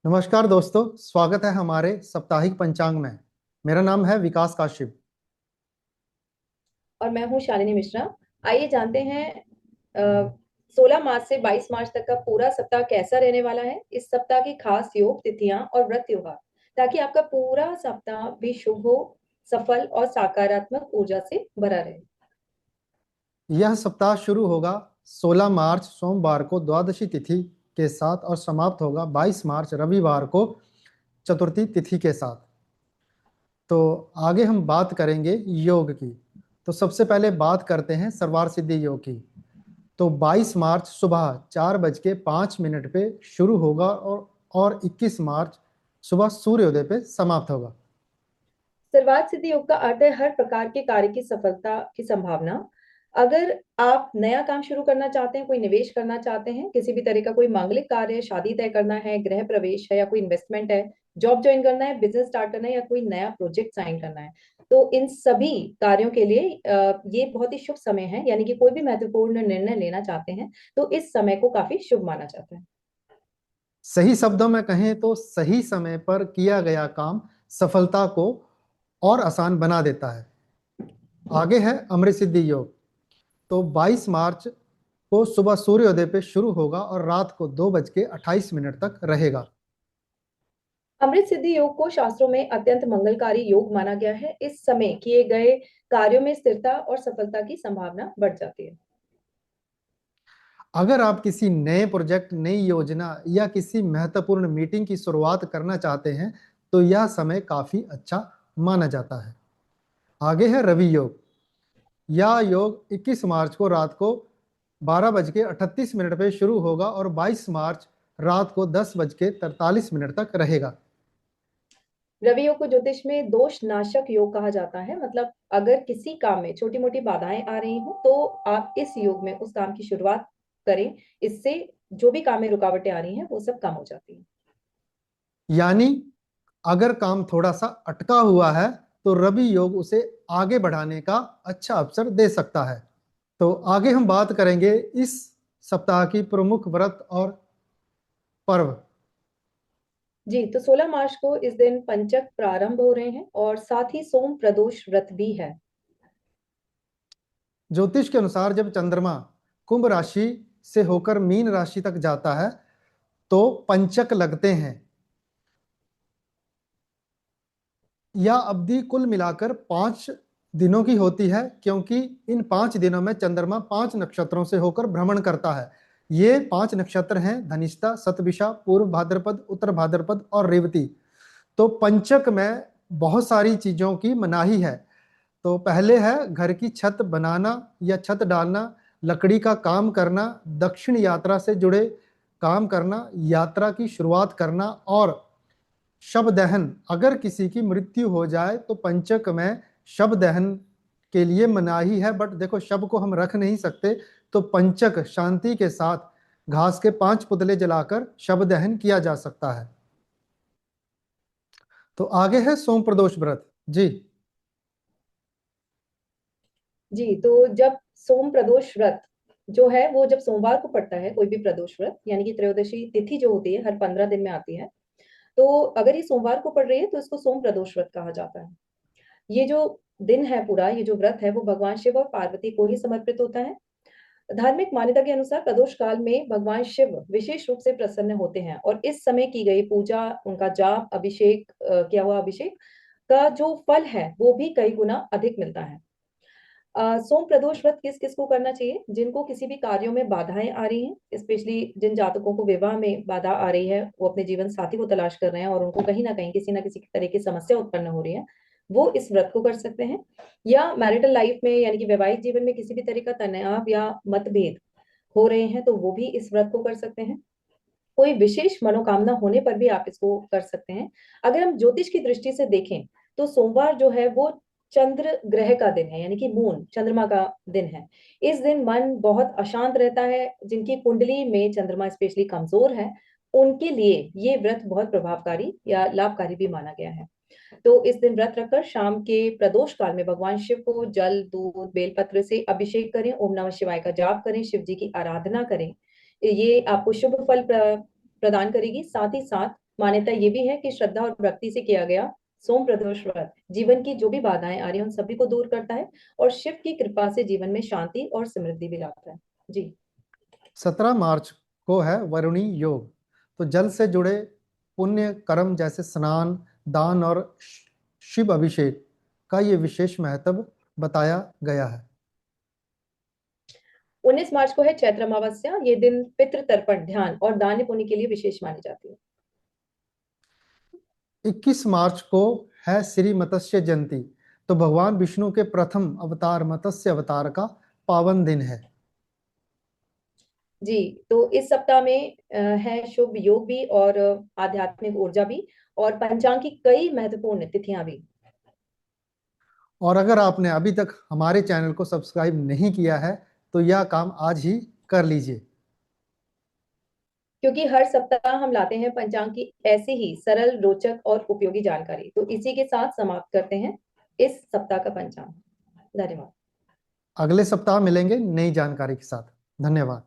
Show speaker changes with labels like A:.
A: नमस्कार दोस्तों, स्वागत है हमारे साप्ताहिक पंचांग में। मेरा नाम है विकास काशिप।
B: और मैं हूँ शालिनी मिश्रा। आइए जानते हैं 16 मार्च से 22 मार्च तक का पूरा सप्ताह कैसा रहने वाला है, इस सप्ताह की खास योग तिथियां और व्रत त्योहार, ताकि आपका पूरा सप्ताह भी शुभ हो, सफल और सकारात्मक ऊर्जा से भरा रहे।
A: यह सप्ताह शुरू होगा 16 मार्च सोमवार को द्वादशी तिथि के साथ और समाप्त होगा 22 मार्च रविवार को चतुर्थी तिथि के साथ। तो आगे हम बात करेंगे योग की। तो सबसे पहले बात करते हैं सर्वार सिद्धि योग की। तो 22 मार्च सुबह 4:05 पे शुरू होगा और 21 मार्च सुबह सूर्योदय पे समाप्त होगा।
B: सर्वार्थ सिद्धि योग का अर्थ है हर प्रकार के कार्य की सफलता की संभावना। अगर आप नया काम शुरू करना चाहते हैं, कोई निवेश करना चाहते हैं, किसी भी तरह का कोई मांगलिक कार्य, शादी तय करना है, गृह प्रवेश है या कोई इन्वेस्टमेंट है, जॉब ज्वाइन करना है, बिजनेस स्टार्ट करना है या कोई नया प्रोजेक्ट साइन करना है, तो इन सभी कार्यों के लिए ये बहुत ही शुभ समय है। यानी कि कोई भी महत्वपूर्ण निर्णय लेना चाहते हैं तो इस समय को काफी शुभ माना जाता है।
A: सही शब्दों में कहें तो सही समय पर किया गया काम सफलता को और आसान बना देता है। आगे है अमृत सिद्धि योग। तो 22 मार्च को सुबह सूर्योदय पे शुरू होगा और रात को 2:28 तक रहेगा।
B: अमृत सिद्धि योग को शास्त्रों में अत्यंत मंगलकारी योग माना गया है। इस समय किए गए कार्यों में स्थिरता और सफलता की संभावना बढ़ जाती है।
A: अगर आप किसी नए प्रोजेक्ट, नई योजना या किसी महत्वपूर्ण मीटिंग की शुरुआत करना चाहते हैं तो यह समय काफी अच्छा माना जाता है। आगे है रवि योग। यह योग 21 मार्च को रात को 12:38 पे शुरू होगा और 22 मार्च रात को 10:43 तक रहेगा।
B: रवि योग को ज्योतिष में दोष नाशक योग कहा जाता है। मतलब अगर किसी काम में छोटी मोटी बाधाएं आ रही हो तो आप इस योग में उस काम की शुरुआत करें। इससे जो भी काम में रुकावटें आ रही हैं वो सब कम हो जाती हैं।
A: यानी अगर काम थोड़ा सा अटका हुआ है तो रवि योग उसे आगे बढ़ाने का अच्छा अवसर दे सकता है। तो आगे हम बात करेंगे इस सप्ताह की प्रमुख व्रत और पर्व।
B: जी, तो 16 मार्च को इस दिन पंचक प्रारंभ हो रहे हैं और साथ ही सोम प्रदोष व्रत भी है।
A: ज्योतिष के अनुसार जब चंद्रमा कुंभ राशि से होकर मीन राशि तक जाता है तो पंचक लगते हैं। यह अवधि कुल मिलाकर 5 दिनों की होती है, क्योंकि इन 5 दिनों में चंद्रमा 5 नक्षत्रों से होकर भ्रमण करता है। ये 5 नक्षत्र हैं धनिष्ठा, शतभिषा, पूर्व भाद्रपद, उत्तर भाद्रपद और रेवती। तो पंचक में बहुत सारी चीजों की मनाही है। तो पहले है घर की छत बनाना या छत डालना, लकड़ी का काम करना, दक्षिण यात्रा से जुड़े काम करना, यात्रा की शुरुआत करना और शव दहन। अगर किसी की मृत्यु हो जाए तो पंचक में शव दहन के लिए मनाही है, बट देखो शव को हम रख नहीं सकते, तो पंचक शांति के साथ घास के 5 पुतले जलाकर शव दहन किया जा सकता है। तो आगे है सोम प्रदोष व्रत जी।
B: जी, तो जब सोम प्रदोष व्रत जो है वो जब सोमवार को पड़ता है, कोई भी प्रदोष व्रत यानी कि त्रयोदशी तिथि जो होती है हर 15 दिन में आती है, तो अगर ये सोमवार को पड़ रही है तो इसको सोम प्रदोष व्रत कहा जाता है। ये जो दिन है पूरा, ये जो व्रत है वो भगवान शिव और पार्वती को ही समर्पित होता है। धार्मिक मान्यता के अनुसार प्रदोष काल में भगवान शिव विशेष रूप से प्रसन्न होते हैं और इस समय की गई पूजा, उनका जाप, अभिषेक, किया हुआ अभिषेक का जो फल है वो भी कई गुना अधिक मिलता है। सोम प्रदोष व्रत किस किस को करना चाहिए? जिनको किसी भी कार्यों में बाधाएं आ रही हैं, स्पेशली जिन जातकों को विवाह में बाधा आ रही है, वो अपने जीवन साथी को तलाश कर रहे हैं और उनको कहीं ना कहीं किसी ना किसी तरह की समस्या उत्पन्न हो रही है, वो इस व्रत को कर सकते हैं। या मैरिटल लाइफ में यानी कि वैवाहिक जीवन में किसी भी तरह का तनाव या मतभेद हो रहे हैं तो वो भी इस व्रत को कर सकते हैं। कोई विशेष मनोकामना होने पर भी आप इसको कर सकते हैं। अगर हम ज्योतिष की दृष्टि से देखें तो सोमवार जो है वो चंद्र ग्रह का दिन है, यानी कि मून चंद्रमा का दिन है। इस दिन मन बहुत अशांत रहता है। जिनकी कुंडली में चंद्रमा स्पेशली कमजोर है उनके लिए ये व्रत बहुत प्रभावकारी या लाभकारी भी माना गया है। तो इस दिन व्रत रखकर शाम के प्रदोष काल में भगवान शिव को जल, दूध, बेलपत्र से अभिषेक करें, ओम नमः शिवाय का जाप करें, शिव जी की आराधना करें। ये आपको शुभ फल प्रदान करेगी। साथ ही साथ मान्यता ये भी है कि श्रद्धा और भक्ति से किया गया सोम प्रदोष व्रत जीवन की जो भी बाधाएं आ रही हैं उन सभी को दूर करता है और शिव की कृपा से जीवन में शांति और समृद्धि भी लाता है। जी।
A: 17 मार्च को है वरुणी योग। तो जल से जुड़े पुण्य कर्म जैसे स्नान, दान और शिव अभिषेक का ये विशेष महत्व बताया गया है।
B: 19 मार्च को है चैत्र अमावस्या। ये दिन पितृ तर्पण, ध्यान और दान पुण्य के लिए विशेष मानी जाती है।
A: 21 मार्च को है श्री मत्स्य जयंती। तो भगवान विष्णु के प्रथम अवतार मत्स्य अवतार का पावन दिन है।
B: जी। तो इस सप्ताह में है शुभ योग भी और आध्यात्मिक ऊर्जा भी और पंचांग की कई महत्वपूर्ण तिथियां भी।
A: और अगर आपने अभी तक हमारे चैनल को सब्सक्राइब नहीं किया है तो यह काम आज ही कर लीजिए,
B: क्योंकि हर सप्ताह हम लाते हैं पंचांग की ऐसी ही सरल, रोचक और उपयोगी जानकारी। तो इसी के साथ समाप्त करते हैं इस सप्ताह का पंचांग। धन्यवाद।
A: अगले सप्ताह मिलेंगे नई जानकारी के साथ। धन्यवाद।